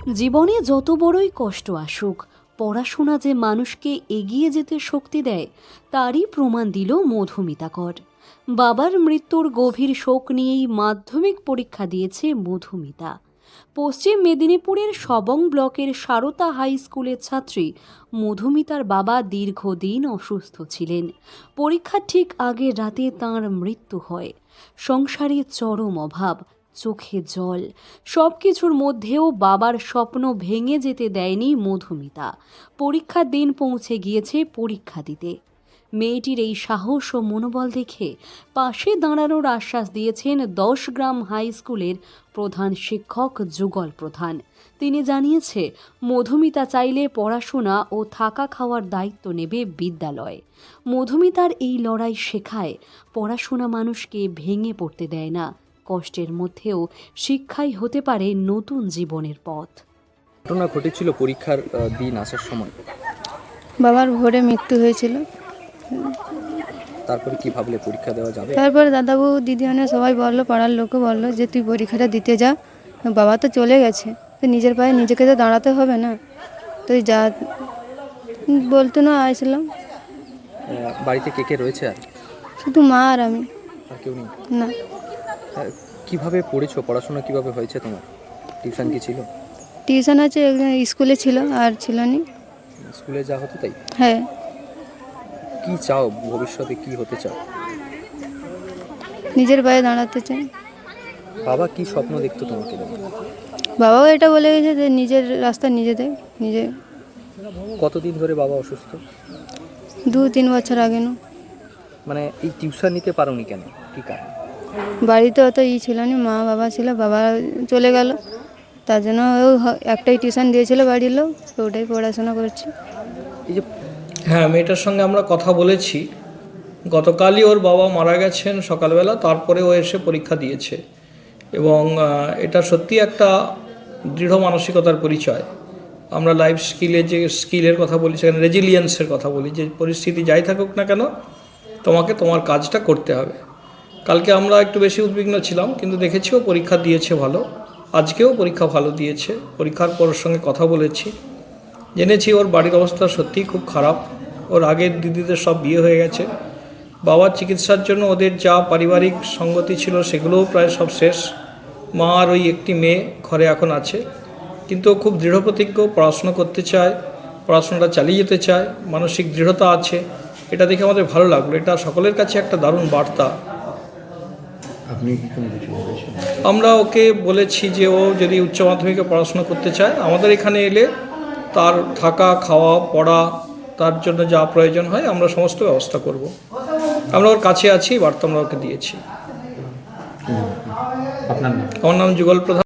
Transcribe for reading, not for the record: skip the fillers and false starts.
জীবনে যত বড়ই কষ্ট আসুক, পড়াশোনা যে মানুষকে এগিয়ে যেতে শক্তি দেয় তারই প্রমাণ দিল মধুমিতা কর। বাবার মৃত্যুর গভীর শোক নিয়েই মাধ্যমিক পরীক্ষা দিয়েছে মধুমিতা। পশ্চিম মেদিনীপুরের সবং ব্লকের সারদা হাই স্কুলের ছাত্রী মধুমিতার বাবা দীর্ঘদিন অসুস্থ ছিলেন। পরীক্ষার ঠিক আগের রাতে তাঁর মৃত্যু হয়। সংসারে চরম অভাব, চোখে জল, সব কিছুর মধ্যেও বাবার স্বপ্ন ভেঙে যেতে দেয়নি মধুমিতা। পরীক্ষার দিন পৌঁছে গিয়েছে পরীক্ষা দিতে। মেয়েটির এই সাহস ও মনোবল দেখে পাশে দাঁড়ানোর আশ্বাস দিয়েছেন 10 গ্রাম হাই স্কুলের প্রধান শিক্ষক যুগল প্রধান। তিনি জানিয়েছে, মধুমিতা চাইলে পড়াশোনা ও থাকা খাওয়ার দায়িত্ব নেবে বিদ্যালয়। মধুমিতার এই লড়াই শেখায় পড়াশোনা মানুষকে ভেঙে পড়তে দেয় না, কষ্টের মধ্যেও শিক্ষাই হতে পারে নতুন জীবনের পথ। ঘটনা ঘটেছিল পরীক্ষার দিন আসার সময়। বাবার ভোরে মৃত্যু হয়েছিল। তারপরে কি ভাবলে পরীক্ষা দেওয়া যাবে? তারপরে দাদাবু দিদিমানে সবাই বললো, পাড়ার লোকও বললো যে তুই পরীক্ষাটা দিতে যা, বাবা তো চলে গেছে, তো নিজের পায়ে নিজেকে তো দাঁড়াতে হবে না, তুই যা। বলতো না, আসলাম। বাড়িতে কে কে রয়েছে? আর শুধু মা আর আমি। আর কেউ নেই? না। কিভাবে পড়েছো? পড়াশোনা কিভাবে হয়েছে তোমার? টিউশন কি ছিল? টিউশন আছে, একজন স্কুলে ছিল আর ছিল না। স্কুলে যা হতো তাই? হ্যাঁ। কি চাও ভবিষ্যতে, কি হতে চাও? নিজের পায়ে দাঁড়াতে চাই। বাবা কি স্বপ্ন দেখতো তোমাকে নিয়ে? বাবাও এটা বলে গেছে যে নিজের রাস্তা নিজে দেয় নিজে। কতদিন ধরে বাবা অসুস্থ? 2-3 বছর আগে না। মানে এই টিউশন নিতে পারোনি কেন, কি কারণ? বাড়িতে অত ছিল না, মা বাবা ছিল, বাবা চলে গেল, তার জন্য একটাই টিউশন দিয়েছিল বাড়ির লোক, তো ওটাই পড়াশোনা করছি। এই যে হ্যাঁ, মেয়েটার সঙ্গে আমরা কথা বলেছি। গতকালই ওর বাবা মারা গেছেন সকালবেলা, তারপরে ও এসে পরীক্ষা দিয়েছে। এবং এটা সত্যি একটা দৃঢ় মানসিকতার পরিচয়। আমরা লাইফ স্কিলের কথা বলি, সেখানে রেজিলিয়েন্সের কথা বলি, যে পরিস্থিতি যাই থাকুক না কেন তোমাকে তোমার কাজটা করতে হবে। কালকে আমরা একটু বেশি উদ্বিগ্ন ছিলাম, কিন্তু দেখেছি ও পরীক্ষা দিয়েছে ভালো। আজকেও পরীক্ষা ভালো দিয়েছে। পরীক্ষার পর ওর সঙ্গে কথা বলেছি, জেনেছি ওর বাড়ির অবস্থা সত্যিই খুব খারাপ। ওর আগের দিদিদের সব বিয়ে হয়ে গেছে। বাবার চিকিৎসার জন্য ওদের যা পারিবারিক সঙ্গতি ছিল সেগুলোও প্রায় সব শেষ। মা আর ওই একটি মেয়ে ঘরে এখন আছে, কিন্তু ও খুব দৃঢ়প্রতিজ্ঞ, পড়াশোনা করতে চায়, পড়াশোনাটা চালিয়ে যেতে চায়, মানসিক দৃঢ়তা আছে। এটা দেখে আমাদের ভালো লাগলো। এটা সকলের কাছে একটা দারুণ বার্তা। আমরা ওকে বলেছি যে ও যদি উচ্চ মাধ্যমিকে পড়াশোনা করতে চায়, আমাদের এখানে এলে তার থাকা খাওয়া পড়া তার জন্য যা প্রয়োজন হয় আমরা সমস্ত ব্যবস্থা করব। আমরা ওর কাছে আছি, বার্তা আমরা ওকে দিয়েছি। আমার নাম যুগল প্রধান।